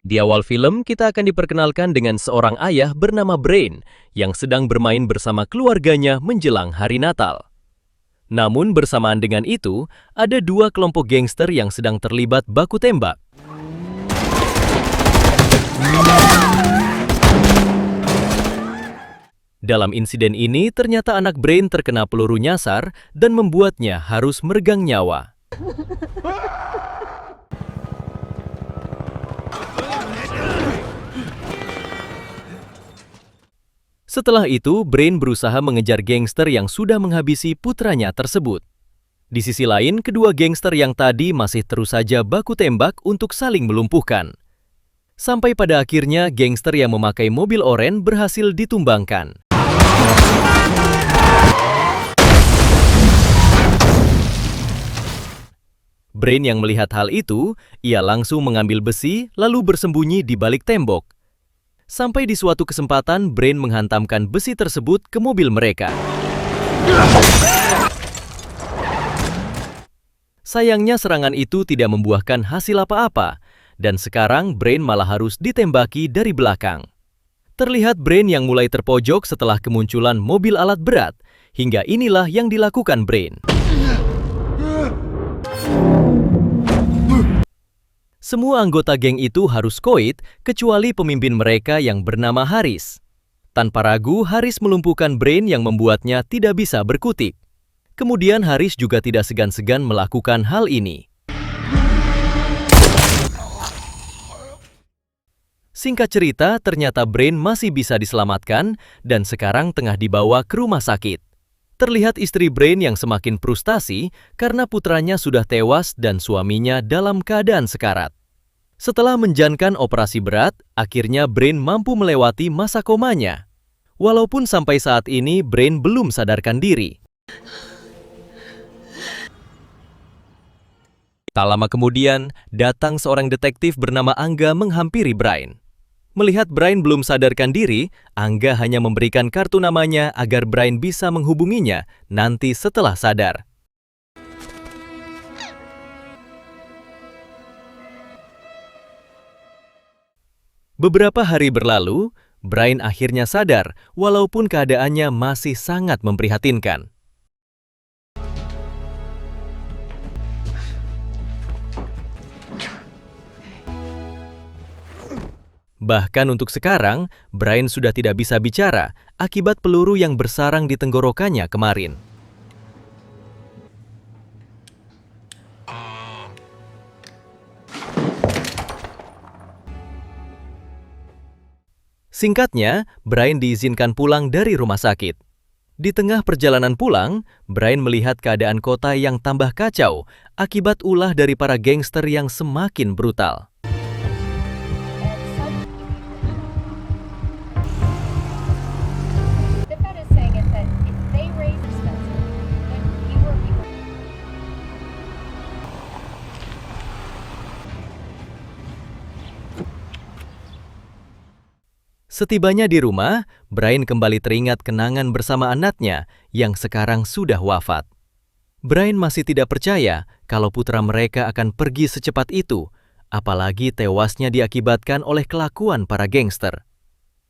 Di awal film, kita akan diperkenalkan dengan seorang ayah bernama Brain yang sedang bermain bersama keluarganya menjelang hari Natal. Namun bersamaan dengan itu, ada dua kelompok gangster yang sedang terlibat baku tembak. Dalam insiden ini, ternyata anak Brain terkena peluru nyasar dan membuatnya harus meregang nyawa. Setelah itu, Brain berusaha mengejar gangster yang sudah menghabisi putranya tersebut. Di sisi lain, kedua gangster yang tadi masih terus saja baku tembak untuk saling melumpuhkan. Sampai pada akhirnya, gangster yang memakai mobil oranye berhasil ditumbangkan. Brain yang melihat hal itu, ia langsung mengambil besi lalu bersembunyi di balik tembok. Sampai di suatu kesempatan, Brain menghantamkan besi tersebut ke mobil mereka. Sayangnya serangan itu tidak membuahkan hasil apa-apa, dan sekarang Brain malah harus ditembaki dari belakang. Terlihat Brain yang mulai terpojok setelah kemunculan mobil alat berat, hingga inilah yang dilakukan Brain. Semua anggota geng itu harus koit, kecuali pemimpin mereka yang bernama Haris. Tanpa ragu, Haris melumpuhkan Brain yang membuatnya tidak bisa berkutik. Kemudian Haris juga tidak segan-segan melakukan hal ini. Singkat cerita, ternyata Brain masih bisa diselamatkan dan sekarang tengah dibawa ke rumah sakit. Terlihat istri Brain yang semakin frustasi karena putranya sudah tewas dan suaminya dalam keadaan sekarat. Setelah menjalankan operasi berat, akhirnya Brain mampu melewati masa komanya. Walaupun sampai saat ini Brain belum sadarkan diri. Tak lama kemudian, datang seorang detektif bernama Angga menghampiri Brain. Melihat Brain belum sadarkan diri, Angga hanya memberikan kartu namanya agar Brain bisa menghubunginya nanti setelah sadar. Beberapa hari berlalu, Brain akhirnya sadar walaupun keadaannya masih sangat memprihatinkan. Bahkan untuk sekarang, Brain sudah tidak bisa bicara akibat peluru yang bersarang di tenggorokannya kemarin. Singkatnya, Brain diizinkan pulang dari rumah sakit. Di tengah perjalanan pulang, Brain melihat keadaan kota yang tambah kacau akibat ulah dari para gangster yang semakin brutal. Setibanya di rumah, Brain kembali teringat kenangan bersama anaknya yang sekarang sudah wafat. Brain masih tidak percaya kalau putra mereka akan pergi secepat itu, apalagi tewasnya diakibatkan oleh kelakuan para gangster.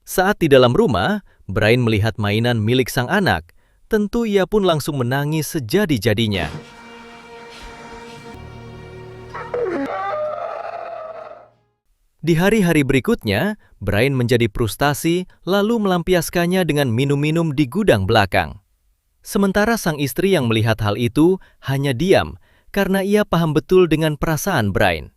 Saat di dalam rumah, Brain melihat mainan milik sang anak. Tentu ia pun langsung menangis sejadi-jadinya. Di hari-hari berikutnya, Brain menjadi frustasi lalu melampiaskannya dengan minum-minum di gudang belakang. Sementara sang istri yang melihat hal itu hanya diam karena ia paham betul dengan perasaan Brain.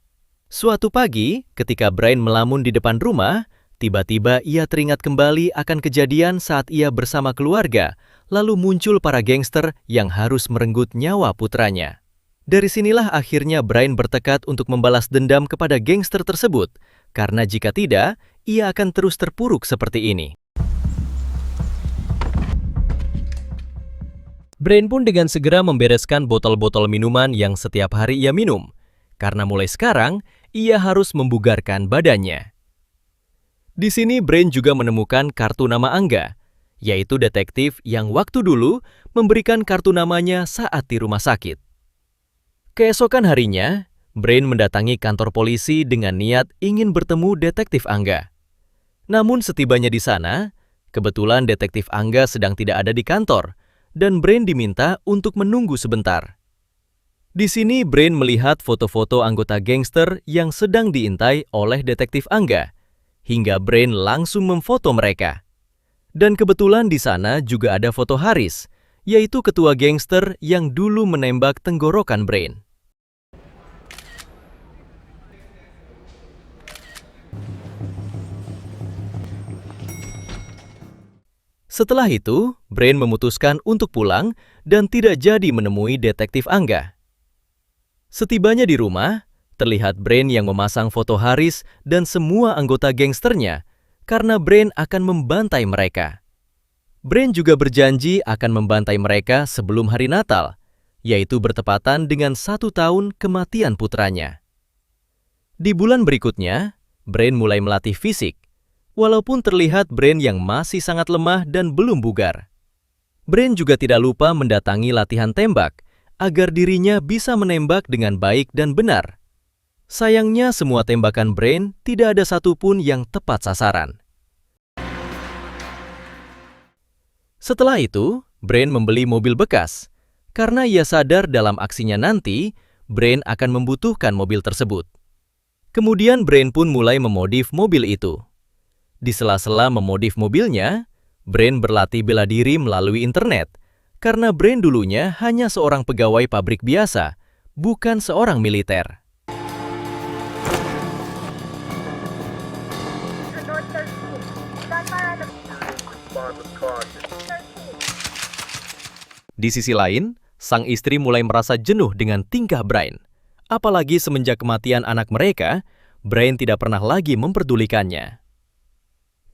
Suatu pagi, ketika Brain melamun di depan rumah, tiba-tiba ia teringat kembali akan kejadian saat ia bersama keluarga, lalu muncul para gangster yang harus merenggut nyawa putranya. Dari sinilah akhirnya Brain bertekad untuk membalas dendam kepada gangster tersebut, karena jika tidak, ia akan terus terpuruk seperti ini. Brain pun dengan segera membereskan botol-botol minuman yang setiap hari ia minum, karena mulai sekarang ia harus membugarkan badannya. Di sini Brain juga menemukan kartu nama Angga, yaitu detektif yang waktu dulu memberikan kartu namanya saat di rumah sakit. Keesokan harinya, Brain mendatangi kantor polisi dengan niat ingin bertemu Detektif Angga. Namun setibanya di sana, kebetulan Detektif Angga sedang tidak ada di kantor, dan Brain diminta untuk menunggu sebentar. Di sini Brain melihat foto-foto anggota gangster yang sedang diintai oleh Detektif Angga, hingga Brain langsung memfoto mereka. Dan kebetulan di sana juga ada foto Haris, yaitu ketua gangster yang dulu menembak tenggorokan Brain. Setelah itu, Brain memutuskan untuk pulang dan tidak jadi menemui Detektif Angga. Setibanya di rumah, terlihat Brain yang memasang foto Haris dan semua anggota gangsternya karena Brain akan membantai mereka. Brain juga berjanji akan membantai mereka sebelum hari Natal, yaitu bertepatan dengan 1 tahun kematian putranya. Di bulan berikutnya, Brain mulai melatih fisik, walaupun terlihat Brain yang masih sangat lemah dan belum bugar. Brain juga tidak lupa mendatangi latihan tembak, agar dirinya bisa menembak dengan baik dan benar. Sayangnya semua tembakan Brain tidak ada satupun yang tepat sasaran. Setelah itu, Brain membeli mobil bekas, karena ia sadar dalam aksinya nanti, Brain akan membutuhkan mobil tersebut. Kemudian Brain pun mulai memodif mobil itu. Di sela-sela memodif mobilnya, Brain berlatih bela diri melalui internet, karena Brain dulunya hanya seorang pegawai pabrik biasa, bukan seorang militer. Di sisi lain, sang istri mulai merasa jenuh dengan tingkah Brain. Apalagi semenjak kematian anak mereka, Brain tidak pernah lagi memperdulikannya.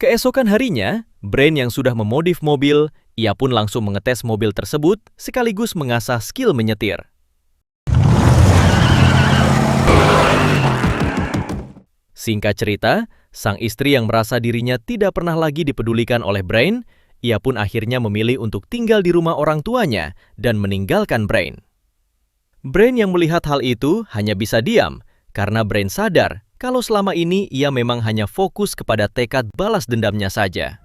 Keesokan harinya, Brain yang sudah memodif mobil, ia pun langsung mengetes mobil tersebut sekaligus mengasah skill menyetir. Singkat cerita, sang istri yang merasa dirinya tidak pernah lagi dipedulikan oleh Brain, ia pun akhirnya memilih untuk tinggal di rumah orang tuanya dan meninggalkan Brain. Brain yang melihat hal itu hanya bisa diam, karena Brain sadar kalau selama ini ia memang hanya fokus kepada tekad balas dendamnya saja.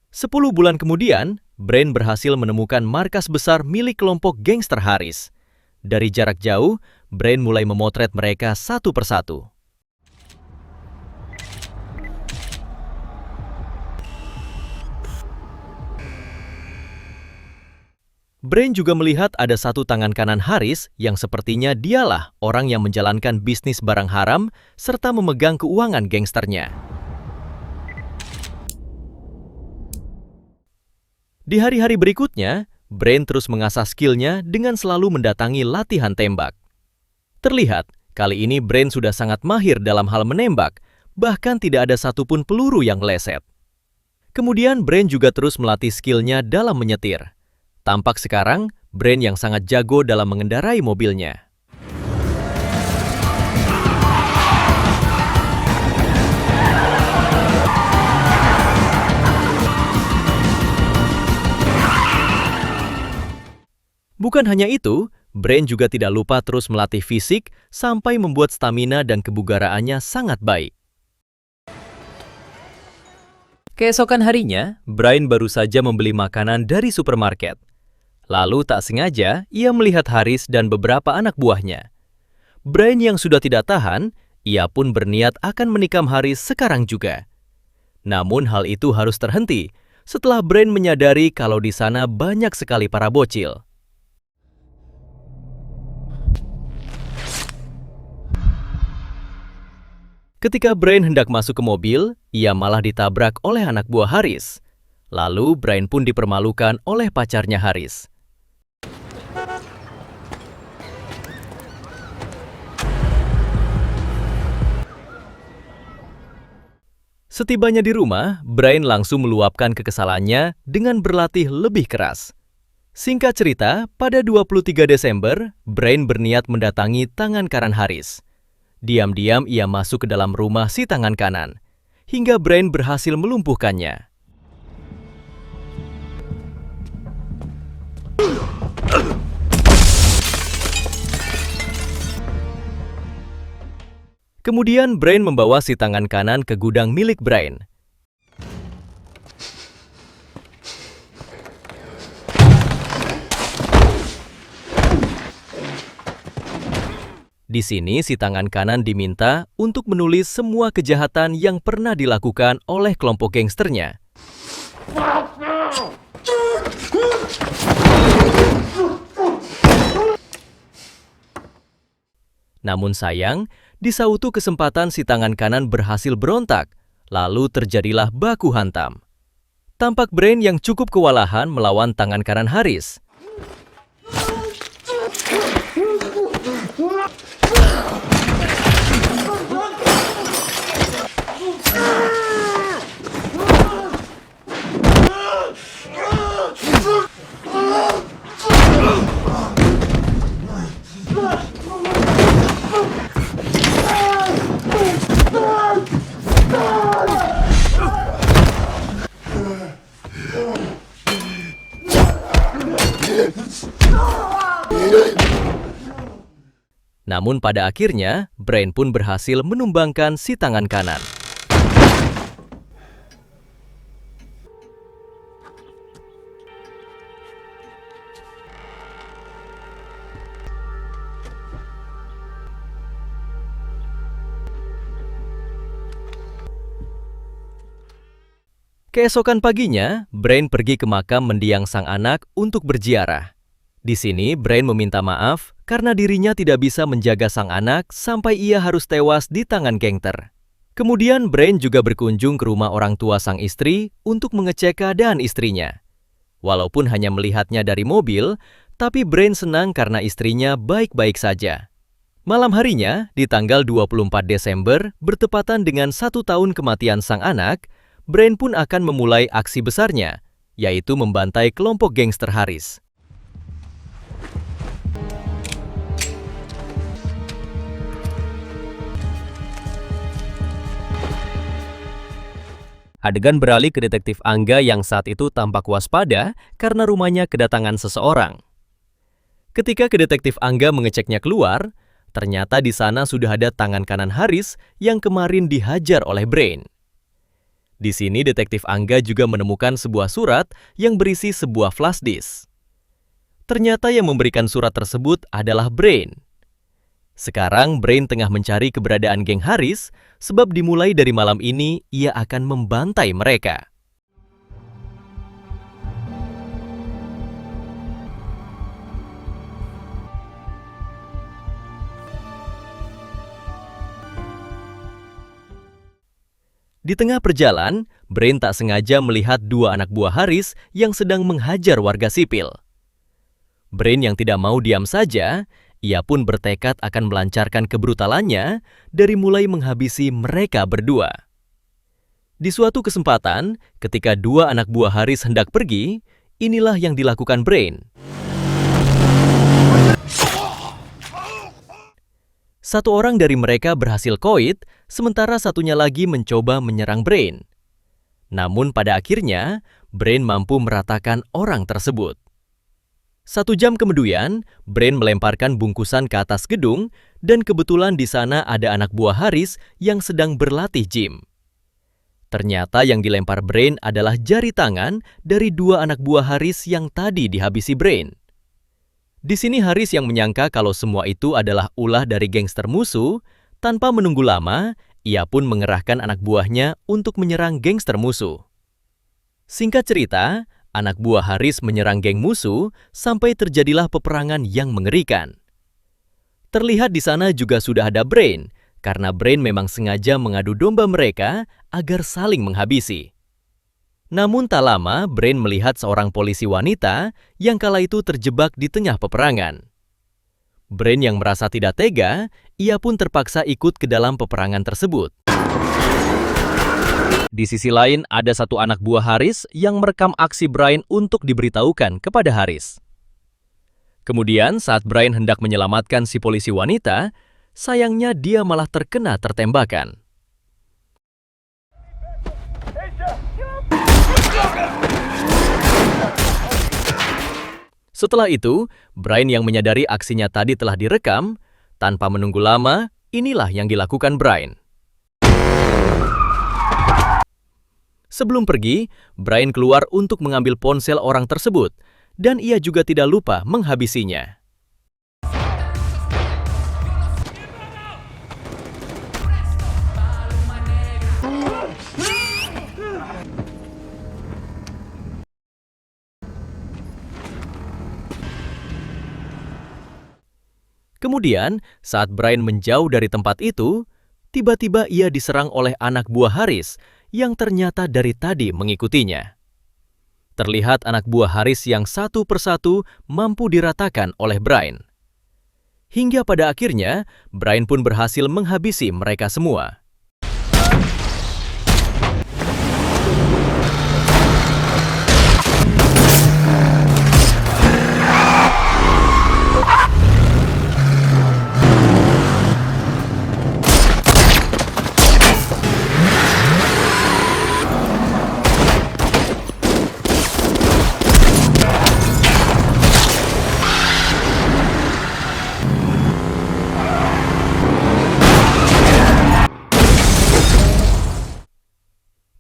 Sepuluh bulan kemudian, Brain berhasil menemukan markas besar milik kelompok gangster Haris. Dari jarak jauh, Brain mulai memotret mereka satu persatu. Brain juga melihat ada satu tangan kanan Haris yang sepertinya dialah orang yang menjalankan bisnis barang haram serta memegang keuangan gangsternya. Di hari-hari berikutnya, Brain terus mengasah skillnya dengan selalu mendatangi latihan tembak. Terlihat, kali ini Brain sudah sangat mahir dalam hal menembak, bahkan tidak ada satupun peluru yang meleset. Kemudian Brain juga terus melatih skillnya dalam menyetir. Tampak sekarang, Brain yang sangat jago dalam mengendarai mobilnya. Bukan hanya itu, Brain juga tidak lupa terus melatih fisik sampai membuat stamina dan kebugaraannya sangat baik. Keesokan harinya, Brain baru saja membeli makanan dari supermarket. Lalu tak sengaja, ia melihat Haris dan beberapa anak buahnya. Brain yang sudah tidak tahan, ia pun berniat akan menikam Haris sekarang juga. Namun hal itu harus terhenti setelah Brain menyadari kalau di sana banyak sekali para bocil. Ketika Brain hendak masuk ke mobil, ia malah ditabrak oleh anak buah Haris. Lalu Brain pun dipermalukan oleh pacarnya Haris. Setibanya di rumah, Brain langsung meluapkan kekesalannya dengan berlatih lebih keras. Singkat cerita, pada 23 Desember, Brain berniat mendatangi tangan kanan Haris. Diam-diam ia masuk ke dalam rumah si tangan kanan, hingga Brain berhasil melumpuhkannya. Kemudian Brain membawa si tangan kanan ke gudang milik Brain. Di sini si tangan kanan diminta untuk menulis semua kejahatan yang pernah dilakukan oleh kelompok gangsternya. Namun sayang, di suatu kesempatan si tangan kanan berhasil berontak, lalu terjadilah baku hantam. Tampak Brain yang cukup kewalahan melawan tangan kanan Haris. Namun pada akhirnya, Brain pun berhasil menumbangkan si tangan kanan. Keesokan paginya, Brain pergi ke makam mendiang sang anak untuk berziarah. Di sini, Brain meminta maaf karena dirinya tidak bisa menjaga sang anak sampai ia harus tewas di tangan gangster. Kemudian, Brain juga berkunjung ke rumah orang tua sang istri untuk mengecek keadaan istrinya. Walaupun hanya melihatnya dari mobil, tapi Brain senang karena istrinya baik-baik saja. Malam harinya, di tanggal 24 Desember, bertepatan dengan 1 tahun kematian sang anak, Brain pun akan memulai aksi besarnya, yaitu membantai kelompok gangster Haris. Adegan beralih ke detektif Angga yang saat itu tampak waspada karena rumahnya kedatangan seseorang. Ketika detektif Angga mengeceknya keluar, ternyata di sana sudah ada tangan kanan Haris yang kemarin dihajar oleh Brain. Di sini detektif Angga juga menemukan sebuah surat yang berisi sebuah flash disk. Ternyata yang memberikan surat tersebut adalah Brain. Sekarang Brain tengah mencari keberadaan geng Haris, sebab dimulai dari malam ini ia akan membantai mereka. Di tengah perjalanan, Brain tak sengaja melihat 2 anak buah Haris yang sedang menghajar warga sipil. Brain yang tidak mau diam saja, ia pun bertekad akan melancarkan kebrutalannya dari mulai menghabisi mereka berdua. Di suatu kesempatan, ketika 2 anak buah Haris hendak pergi, inilah yang dilakukan Brain. Satu orang dari mereka berhasil koit, sementara satunya lagi mencoba menyerang Brain. Namun pada akhirnya, Brain mampu meratakan orang tersebut. 1 jam kemudian, Brain melemparkan bungkusan ke atas gedung dan kebetulan di sana ada anak buah Haris yang sedang berlatih gym. Ternyata yang dilempar Brain adalah jari tangan dari 2 anak buah Haris yang tadi dihabisi Brain. Di sini Haris yang menyangka kalau semua itu adalah ulah dari gangster musuh, tanpa menunggu lama, ia pun mengerahkan anak buahnya untuk menyerang gangster musuh. Singkat cerita, anak buah Haris menyerang geng musuh sampai terjadilah peperangan yang mengerikan. Terlihat di sana juga sudah ada Brain, karena Brain memang sengaja mengadu domba mereka agar saling menghabisi. Namun tak lama, Brain melihat seorang polisi wanita yang kala itu terjebak di tengah peperangan. Brain yang merasa tidak tega, ia pun terpaksa ikut ke dalam peperangan tersebut. Di sisi lain, ada 1 anak buah Haris yang merekam aksi Brain untuk diberitahukan kepada Haris. Kemudian, saat Brain hendak menyelamatkan si polisi wanita, sayangnya dia malah terkena tertembakan. Setelah itu, Brian yang menyadari aksinya tadi telah direkam. Tanpa menunggu lama, inilah yang dilakukan Brian. Sebelum pergi, Brian keluar untuk mengambil ponsel orang tersebut, dan ia juga tidak lupa menghabisinya. Kemudian, saat Brian menjauh dari tempat itu, tiba-tiba ia diserang oleh anak buah Haris yang ternyata dari tadi mengikutinya. Terlihat anak buah Haris yang satu persatu mampu diratakan oleh Brian. Hingga pada akhirnya, Brian pun berhasil menghabisi mereka semua.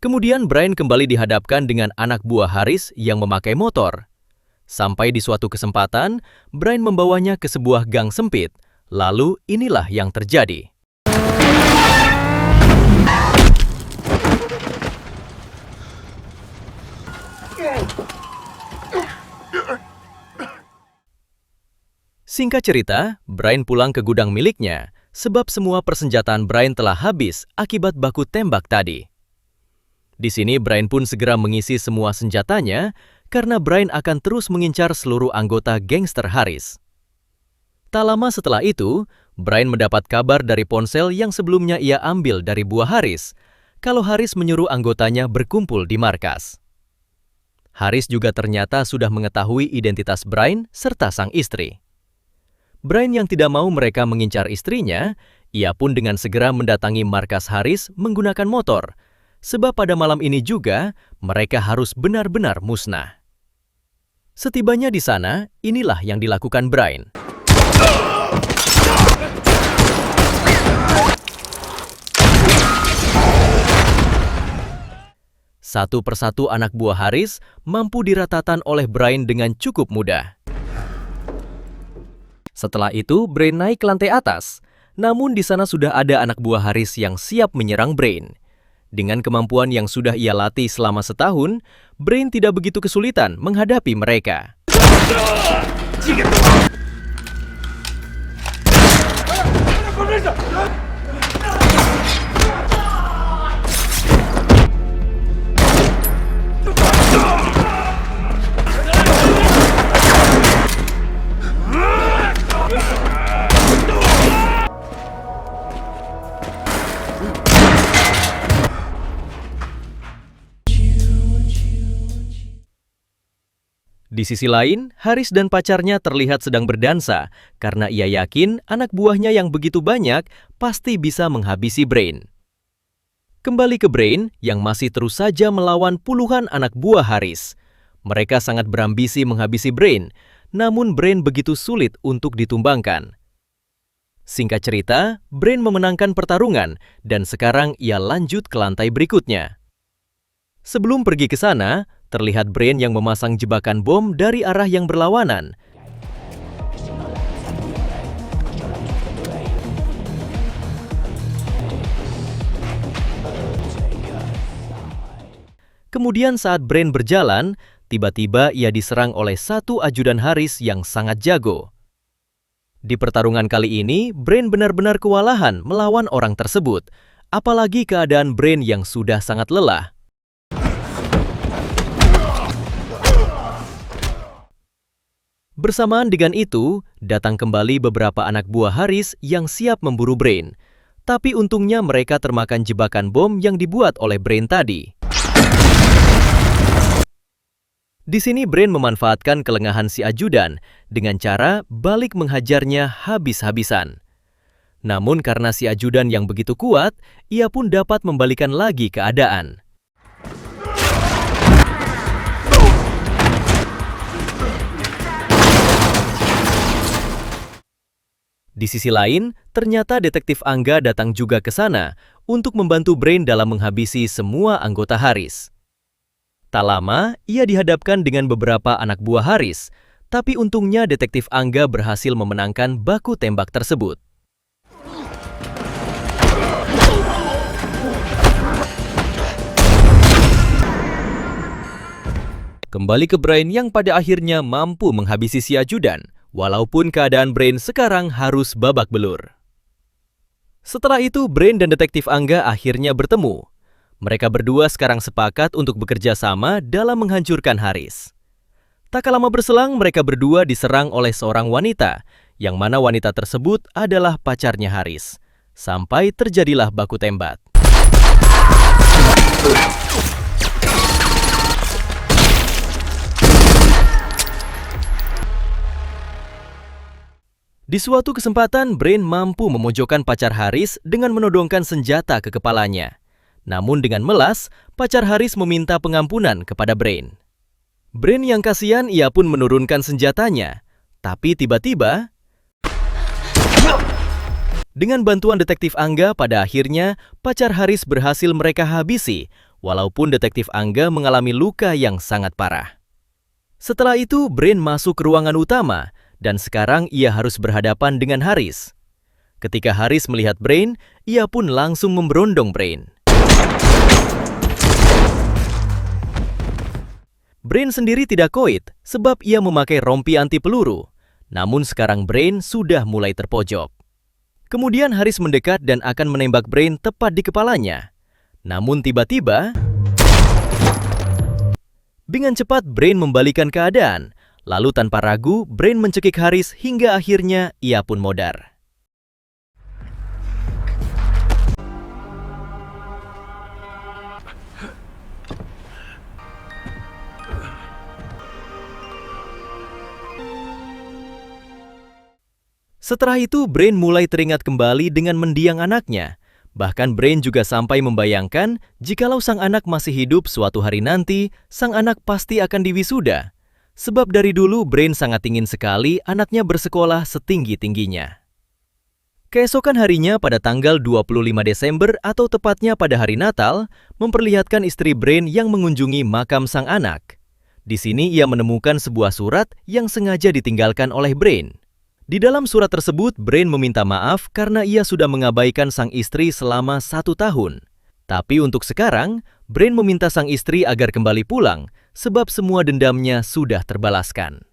Kemudian Brian kembali dihadapkan dengan anak buah Haris yang memakai motor. Sampai di suatu kesempatan, Brian membawanya ke sebuah gang sempit. Lalu inilah yang terjadi. Singkat cerita, Brian pulang ke gudang miliknya, sebab semua persenjataan Brian telah habis akibat baku tembak tadi. Di sini Brian pun segera mengisi semua senjatanya karena Brian akan terus mengincar seluruh anggota gangster Haris. Tak lama setelah itu, Brian mendapat kabar dari ponsel yang sebelumnya ia ambil dari buah Haris, kalau Haris menyuruh anggotanya berkumpul di markas. Haris juga ternyata sudah mengetahui identitas Brian serta sang istri. Brian yang tidak mau mereka mengincar istrinya, ia pun dengan segera mendatangi markas Haris menggunakan motor, sebab pada malam ini juga mereka harus benar-benar musnah. Setibanya di sana, inilah yang dilakukan Brian. Satu persatu anak buah Haris mampu diratakan oleh Brian dengan cukup mudah. Setelah itu, Brian naik ke lantai atas. Namun di sana sudah ada anak buah Haris yang siap menyerang Brian. Dengan kemampuan yang sudah ia latih selama setahun, Brian tidak begitu kesulitan menghadapi mereka. Di sisi lain, Haris dan pacarnya terlihat sedang berdansa karena ia yakin anak buahnya yang begitu banyak pasti bisa menghabisi Brian. Kembali ke Brian yang masih terus saja melawan puluhan anak buah Haris. Mereka sangat berambisi menghabisi Brian, namun Brian begitu sulit untuk ditumbangkan. Singkat cerita, Brian memenangkan pertarungan dan sekarang ia lanjut ke lantai berikutnya. Sebelum pergi ke sana, terlihat Brian yang memasang jebakan bom dari arah yang berlawanan. Kemudian saat Brian berjalan, tiba-tiba ia diserang oleh satu ajudan Haris yang sangat jago. Di pertarungan kali ini, Brian benar-benar kewalahan melawan orang tersebut, apalagi keadaan Brian yang sudah sangat lelah. Bersamaan dengan itu, datang kembali beberapa anak buah Haris yang siap memburu Brian. Tapi untungnya mereka termakan jebakan bom yang dibuat oleh Brian tadi. Di sini Brian memanfaatkan kelengahan si ajudan dengan cara balik menghajarnya habis-habisan. Namun karena si ajudan yang begitu kuat, ia pun dapat membalikan lagi keadaan. Di sisi lain, ternyata detektif Angga datang juga ke sana untuk membantu Brain dalam menghabisi semua anggota Haris. Tak lama, ia dihadapkan dengan beberapa anak buah Haris, tapi untungnya detektif Angga berhasil memenangkan baku tembak tersebut. Kembali ke Brain yang pada akhirnya mampu menghabisi si ajudan, walaupun keadaan Brain sekarang harus babak belur. Setelah itu, Brain dan detektif Angga akhirnya bertemu. Mereka berdua sekarang sepakat untuk bekerja sama dalam menghancurkan Haris. Tak lama berselang, mereka berdua diserang oleh seorang wanita, yang mana wanita tersebut adalah pacarnya Haris. Sampai terjadilah baku tembak. Di suatu kesempatan, Brain mampu memojokkan pacar Haris dengan menodongkan senjata ke kepalanya. Namun dengan melas, pacar Haris meminta pengampunan kepada Brain. Brain yang kasihan, ia pun menurunkan senjatanya. Tapi tiba-tiba, dengan bantuan detektif Angga, pada akhirnya pacar Haris berhasil mereka habisi, walaupun detektif Angga mengalami luka yang sangat parah. Setelah itu, Brain masuk ke ruangan utama, dan sekarang ia harus berhadapan dengan Haris. Ketika Haris melihat Brain, ia pun langsung memberondong Brain. Brain sendiri tidak koit, sebab ia memakai rompi anti peluru. Namun sekarang Brain sudah mulai terpojok. Kemudian Haris mendekat dan akan menembak Brain tepat di kepalanya. Namun tiba-tiba, dengan cepat Brain membalikan keadaan. Lalu tanpa ragu, Brain mencekik Haris hingga akhirnya ia pun modar. Setelah itu, Brain mulai teringat kembali dengan mendiang anaknya. Bahkan Brain juga sampai membayangkan jikalau sang anak masih hidup suatu hari nanti, sang anak pasti akan diwisuda. Sebab dari dulu Brain sangat ingin sekali anaknya bersekolah setinggi-tingginya. Keesokan harinya pada tanggal 25 Desember atau tepatnya pada hari Natal, memperlihatkan istri Brain yang mengunjungi makam sang anak. Di sini ia menemukan sebuah surat yang sengaja ditinggalkan oleh Brain. Di dalam surat tersebut, Brain meminta maaf karena ia sudah mengabaikan sang istri selama 1 tahun. Tapi untuk sekarang, Brain meminta sang istri agar kembali pulang, sebab semua dendamnya sudah terbalaskan.